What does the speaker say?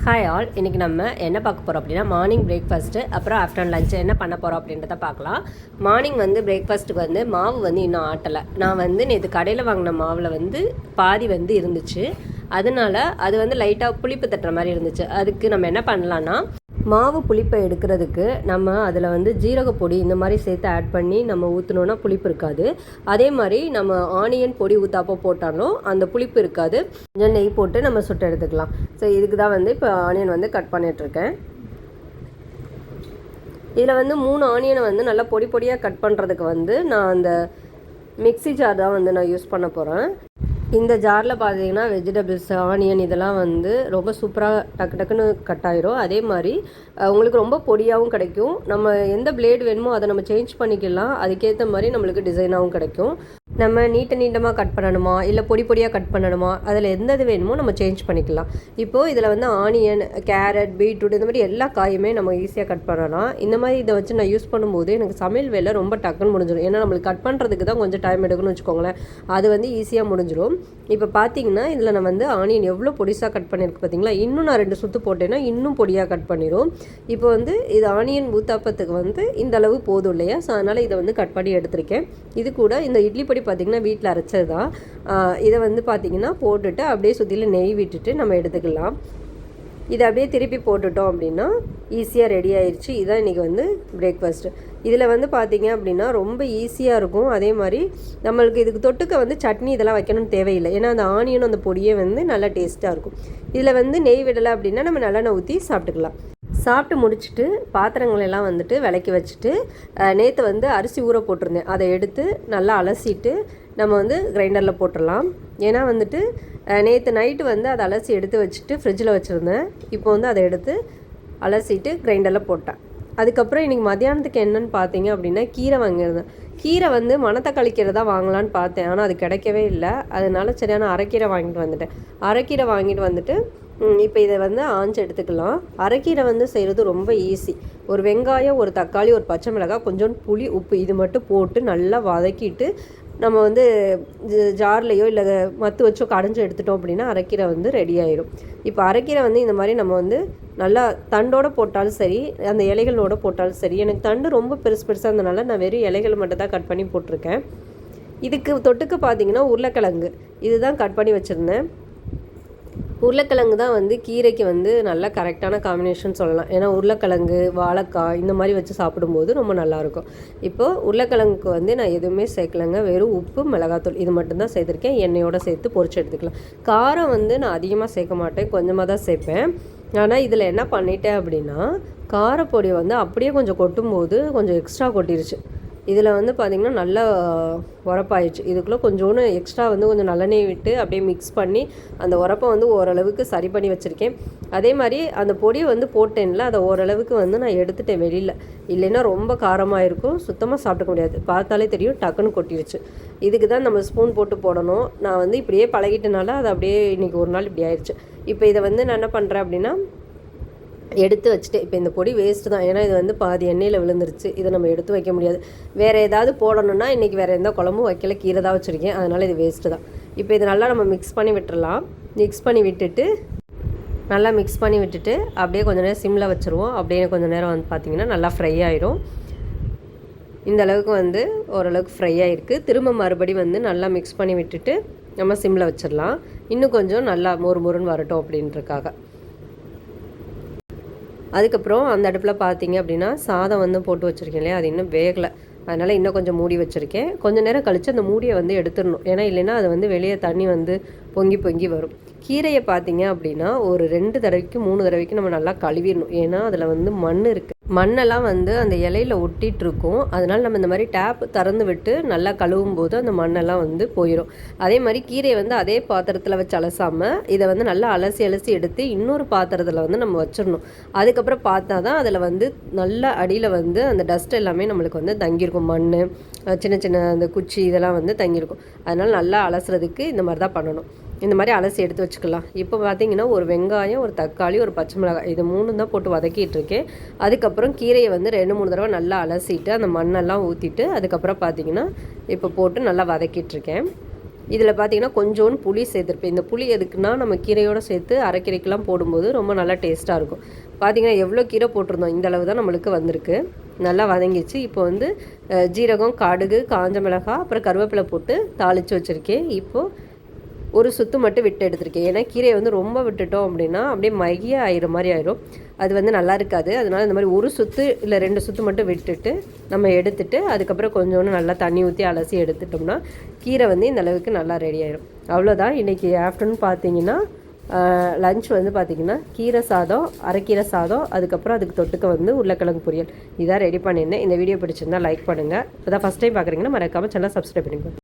Hi all, இன்றைக்கி நம்ம என்ன பார்க்க போகிறோம் அப்படின்னா மார்னிங் பிரேக்ஃபாஸ்ட்டு அப்புறம் ஆஃப்டர்நூன் லஞ்சு என்ன பண்ண போகிறோம் அப்படின்றத பார்க்கலாம். மார்னிங் வந்து பிரேக்ஃபாஸ்ட்டுக்கு வந்து மாவு வந்து இன்னும் ஆட்டலை. நான் வந்து நேற்று கடையில் வாங்கின மாவில் வந்து பாதி வந்து இருந்துச்சு. அதனால அது வந்து லைட்டாக புளிப்பு தட்டுற மாதிரி இருந்துச்சு. அதுக்கு நம்ம என்ன பண்ணலான்னா, மாவு புளிப்பை எடுக்கிறதுக்கு நம்ம அதில் வந்து ஜீரகப்பொடி இந்த மாதிரி சேர்த்து ஆட் பண்ணி நம்ம ஊற்றினோன்னா புளிப்பு இருக்காது. அதே மாதிரி நம்ம ஆனியன் பொடி ஊற்றாப்போ போட்டாலும் அந்த புளிப்பு இருக்காது. கொஞ்சம் நெய் போட்டு நம்ம சுட்டு எடுத்துக்கலாம். ஸோ இதுக்கு தான் வந்து இப்போ ஆனியன் வந்து கட் பண்ணிகிட்ருக்கேன். இதில் வந்து 3 ஆனியனை வந்து நல்லா பொடி பொடியாக கட் பண்ணுறதுக்கு வந்து நான் அந்த மிக்ஸி ஜார் தான் வந்து நான் யூஸ் பண்ண போகிறேன். இந்த ஜாரில் பார்த்தீங்கன்னா வெஜிடபிள்ஸ், ஆனியன் இதெல்லாம் வந்து ரொம்ப சூப்பராக டக்கு டக்குன்னு கட் ஆயிரும். அதே மாதிரி உங்களுக்கு ரொம்ப பொடியாகவும் கிடைக்கும். நம்ம எந்த பிளேடு வேணுமோ அதை நம்ம சேஞ்ச் பண்ணிக்கலாம். அதுக்கேற்ற மாதிரி நம்மளுக்கு டிசைனாகவும் கிடைக்கும். நம்ம நீட்டமாக கட் பண்ணணுமா இல்லை பொடி பொடியாக கட் பண்ணணுமா, அதில் எந்த இது வேணுமோ நம்ம சேஞ்ச் பண்ணிக்கலாம். இப்போது இதில் வந்து ஆனியன், கேரட், பீட்ரூட் இந்த மாதிரி எல்லா காயுமே நம்ம ஈஸியாக கட் பண்ணலாம். இந்த மாதிரி இதை வச்சு நான் யூஸ் பண்ணும்போது எனக்கு சமையல் வேலை ரொம்ப டக்குன்னு முடிஞ்சிடும். ஏன்னா நம்மளுக்கு கட் பண்ணுறதுக்கு தான் கொஞ்சம் டைம் எடுக்கணும்னு வச்சுக்கோங்களேன். அது வந்து ஈஸியாக முடிஞ்சிடும். இப்போ பார்த்தீங்கன்னா இதில் நான் வந்து ஆனியன் எவ்வளோ பொடிசாக கட் பண்ணியிருக்கு பார்த்தீங்களா. இன்னும் நான் 2 சுற்று போட்டேன்னா இன்னும் பொடியாக கட் பண்ணிடும். இப்போ வந்து இது ஆனியன் ஊத்தாப்பத்துக்கு வந்து இந்த அளவு போதும் இல்லையா. ஸோ அதனால் இதை வந்து கட் பண்ணி எடுத்திருக்கேன். இது கூட இந்த இட்லி பொடி பார்த்திங்கன்னா வீட்டில் அரைச்சது தான். இதை வந்து பார்த்திங்கன்னா போட்டுட்டு அப்படியே சுற்றிலும் நெய் விட்டுட்டு நம்ம எடுத்துக்கலாம். இதை அப்படியே திருப்பி போட்டுட்டோம் அப்படின்னா ஈஸியாக ரெடி ஆயிடுச்சு. இதுதான் இன்றைக்கி வந்து பிரேக்ஃபாஸ்ட்டு. இதில் வந்து பார்த்திங்க அப்படின்னா ரொம்ப ஈஸியாக இருக்கும். அதே மாதிரி நம்மளுக்கு இதுக்கு தொட்டுக்க வந்து சட்னி இதெல்லாம் வைக்கணும்னு தேவையில்லை. ஏன்னா அந்த ஆனியனும் அந்த பொடியே வந்து நல்லா டேஸ்ட்டாக இருக்கும். இதில் வந்து நெய் விடலை அப்படின்னா நம்ம நல்லெண்ணெய் ஊற்றி சாப்பிட்டுக்கலாம். சாப்பிட்டு முடிச்சுட்டு பாத்திரங்களெல்லாம் வந்துட்டு விளக்கி வச்சுட்டு நேற்று வந்து அரிசி ஊற போட்டிருந்தேன். அதை எடுத்து நல்லா அலசிட்டு நம்ம வந்து கிரைண்டரில் போட்டுடலாம். ஏன்னா வந்துட்டு நேற்று நைட்டு வந்து அதை அலசி எடுத்து வச்சுட்டு ஃப்ரிட்ஜில் வச்சுருந்தேன். இப்போ வந்து அதை எடுத்து அலசிட்டு கிரைண்டரில் போட்டேன். அதுக்கப்புறம் இன்றைக்கி மத்தியானத்துக்கு என்னென்னு பார்த்தீங்க அப்படின்னா கீரை வாங்கியிருந்தேன். கீரை வந்து மணத்தக்காளி கீரை தான் வாங்கலான்னு பார்த்தேன். ஆனால் அது கிடைக்கவே இல்லை. அதனால சரியான அரைக்கீரை வாங்கிட்டு வந்துட்டேன். அரைக்கீரை வாங்கிட்டு வந்துட்டு இப்போ இதை வந்து ஆஞ்சு எடுத்துக்கலாம். அரைக்கீரை வந்து செய்கிறது ரொம்ப ஈஸி. ஒரு வெங்காயம், ஒரு தக்காளி, ஒரு பச்சை மிளகாய், கொஞ்சம் புளி, உப்பு இது மட்டும் போட்டு நல்லா வதக்கிட்டு நம்ம வந்து ஜார்லேயோ இல்லை மத்து வச்சோ கடைஞ்சோ எடுத்துட்டோம் அப்படின்னா அரைக்கீரை வந்து ரெடி ஆயிடும். இப்போ அரைக்கீரை வந்து இந்த மாதிரி நம்ம வந்து நல்லா தண்டோடு போட்டாலும் சரி, அந்த இலைகளோடு போட்டாலும் சரி. எனக்கு தண்டு ரொம்ப பெருசாக இருந்தனால நான் வெறும் இலைகள் மட்டும் தான் கட் பண்ணி போட்டிருக்கேன். இதுக்கு தொட்டுக்கு பார்த்தீங்கன்னா உருளைக்கிழங்கு இதுதான் கட் பண்ணி வச்சுருந்தேன். உருளைக்கிழங்கு தான் வந்து கீரைக்கு வந்து நல்லா கரெக்டான காம்பினேஷன் சொல்லலாம். ஏன்னா உருளைக்கிழங்கு, வாழைக்காய் இந்த மாதிரி வச்சு சாப்பிடும்போது ரொம்ப நல்லாயிருக்கும். இப்போது உருளைக்கிழங்குக்கு வந்து நான் எதுவுமே சேர்க்கலைங்க. வெறும் உப்பு, மிளகாத்தூள் இது மட்டும்தான் சேர்த்துருக்கேன். எண்ணெயோடு சேர்த்து பொரிச்சு எடுத்துக்கலாம். காரம் வந்து நான் அதிகமாக சேர்க்க மாட்டேன், கொஞ்சமாக தான் சேர்ப்பேன். ஆனால் இதில் என்ன பண்ணிட்டேன் அப்படின்னா காரப்பொடி வந்து அப்படியே கொஞ்சம் கொட்டும்போது கொஞ்சம் எக்ஸ்ட்ரா கொட்டிருச்சு. இதில் வந்து பார்த்திங்கன்னா நல்லா உரப்பாயிடுச்சு. இதுக்குள்ளே கொஞ்சோன்னு எக்ஸ்ட்ரா வந்து கொஞ்சம் நல்லெண்ணெய் விட்டு அப்படியே மிக்ஸ் பண்ணி அந்த உரப்பை வந்து ஓரளவுக்கு சரி பண்ணி வச்சுருக்கேன். அதே மாதிரி அந்த பொடியை வந்து போட்டேன்ல, அதை ஓரளவுக்கு வந்து நான் எடுத்துட்டேன் வெளியில். இல்லைன்னா ரொம்ப காரமாக இருக்கும், சுத்தமாக சாப்பிட்டுக்க முடியாது. பார்த்தாலே தெரியும் டக்குன்னு கொட்டிடுச்சு. இதுக்கு தான் நம்ம ஸ்பூன் போட்டு போடணும். நான் வந்து இப்படியே பழகிட்டனால அது அப்படியே இன்றைக்கி ஒரு நாள் இப்படி ஆயிடுச்சு. இப்போ இதை வந்து நான் என்ன பண்ணுறேன் அப்படின்னா எடுத்து வச்சுட்டு, இப்போ இந்த பொடி வேஸ்ட்டு தான். ஏன்னா இது வந்து பாதி எண்ணெயில் விழுந்துருச்சு. இதை நம்ம எடுத்து வைக்க முடியாது. வேறு ஏதாவது போடணுன்னா இன்றைக்கி வேறு எந்த குழம்பும் வைக்கல, கீரை தான் வச்சுருக்கேன். அதனால் இது வேஸ்ட்டு தான். இப்போ இது நல்லா நம்ம மிக்ஸ் பண்ணி விட்டுடலாம். மிக்ஸ் பண்ணி விட்டுட்டு அப்படியே கொஞ்சம் நேரம் சிம்மில் வச்சுருவோம். அப்படியே கொஞ்சம் நேரம் வந்து பார்த்திங்கன்னா நல்லா ஃப்ரை ஆயிரும். இந்த அளவுக்கு வந்து ஓரளவுக்கு ஃப்ரை ஆகிருக்கு. திரும்ப மறுபடி வந்து நல்லா மிக்ஸ் பண்ணி விட்டுட்டு நம்ம சிம்மில் வச்சிடலாம். இன்னும் கொஞ்சம் நல்லா மொறுன்னு வரட்டும் அப்படின்றக்காக. அதுக்கப்புறம் அந்த அடுப்பில் பார்த்தீங்க அப்படின்னா சாதம் வந்து போட்டு வச்சுருக்கேன் இல்லையா, அது இன்னும் வேகலை. அதனால் இன்னும் கொஞ்சம் மூடி வச்சுருக்கேன். கொஞ்சம் நேரம் கழித்து அந்த மூடியை வந்து எடுத்துடணும். ஏன்னா இல்லைன்னா அது வந்து வெளியே தண்ணி வந்து பொங்கி வரும். கீரையை பார்த்தீங்க அப்படின்னா ஒரு 2 தடவைக்கு 3 தடவைக்கு நம்ம நல்லா கழுவிடணும். ஏன்னா அதில் வந்து மண் இருக்குது. மண்ணெல்லாம் வந்து அந்த இலையில் ஒட்டிகிட்ருக்கும். அதனால் நம்ம இந்த மாதிரி டேப் திறந்து விட்டு நல்லா கழுவும் போது அந்த மண்ணெல்லாம் வந்து போயிடும். அதே மாதிரி கீரையை வந்து அதே பாத்திரத்தில் வச்சு அலசாமல் இதை வந்து நல்லா அலசி எடுத்து இன்னொரு பாத்திரத்தில் வந்து நம்ம வச்சிடணும். அதுக்கப்புறம் பார்த்தா தான் அதில் வந்து நல்லா அடியில் வந்து அந்த டஸ்ட் எல்லாமே நம்மளுக்கு வந்து தங்கியிருக்கும். மண், சின்ன அந்த குச்சி இதெல்லாம் வந்து தங்கியிருக்கும். அதனால் நல்லா அலசுறதுக்கு இந்த மாதிரி தான் பண்ணணும். இந்த மாதிரி அலசி எடுத்து வச்சுக்கலாம். இப்போ பார்த்திங்கன்னா ஒரு வெங்காயம், ஒரு தக்காளி, ஒரு பச்சை மிளகாய் இது 3 தான் போட்டு வதக்கிட்டு இருக்கேன். அதுக்கப்புறம் கீரையை வந்து 2-3 தடவை நல்லா அலசிட்டு அந்த மண்ணெல்லாம் ஊற்றிட்டு அதுக்கப்புறம் பார்த்திங்கன்னா இப்போ போட்டு நல்லா வதக்கிட்டுருக்கேன். இதில் பார்த்திங்கன்னா கொஞ்சோண்டு புளி சேர்த்துருப்பேன். இந்த புளி எதுக்குன்னா நம்ம கீரையோடு சேர்த்து அரைக்கீரைக்கெலாம் போடும்போது ரொம்ப நல்லா டேஸ்ட்டாக இருக்கும். பார்த்திங்கன்னா எவ்வளோ கீரை போட்டிருந்தோம், இந்த அளவு தான் நம்மளுக்கு வந்திருக்கு. நல்லா வதங்கிச்சு. இப்போ வந்து ஜீரகம், கடுகு, காஞ்ச மிளகாய், அப்புறம் கருவேப்பிலை போட்டு தாளித்து வச்சுருக்கேன். இப்போது ஒரு சுற்று மட்டும் விட்டு எடுத்திருக்கேன். ஏன்னா கீரையை வந்து ரொம்ப விட்டுட்டோம் அப்படின்னா அப்படியே மைய ஆயிடுற மாதிரி ஆயிடும். அது வந்து நல்லா இருக்காது. அதனால் இந்த மாதிரி ஒரு சுற்று இல்லை 2 சுற்று மட்டும் விட்டுட்டு நம்ம எடுத்துட்டு அதுக்கப்புறம் கொஞ்சோண்டு நல்லா தண்ணி ஊற்றி அலசி எடுத்துட்டோம்னா கீரை வந்து இந்த அளவுக்கு நல்லா ரெடி ஆயிடும். அவ்வளோதான். இன்றைக்கி ஆஃப்டர்நூன் பார்த்தீங்கன்னா லஞ்ச் வந்து பார்த்திங்கன்னா கீரை சாதம், அரைக்கீரை சாதம், அதுக்கப்புறம் அதுக்கு தொட்டுக்க வந்து உருளைக்கிழங்கு பொரியல். இதான் ரெடி பண்ணியிருந்தேன். இந்த வீடியோ பிடிச்சிருந்தால் லைக் பண்ணுங்கள். இப்போ தான் ஃபஸ்ட் டைம் பார்க்குறீங்கன்னா மறக்காமல் சேனலை சப்ஸ்கிரைப் பண்ணிக்கோங்க.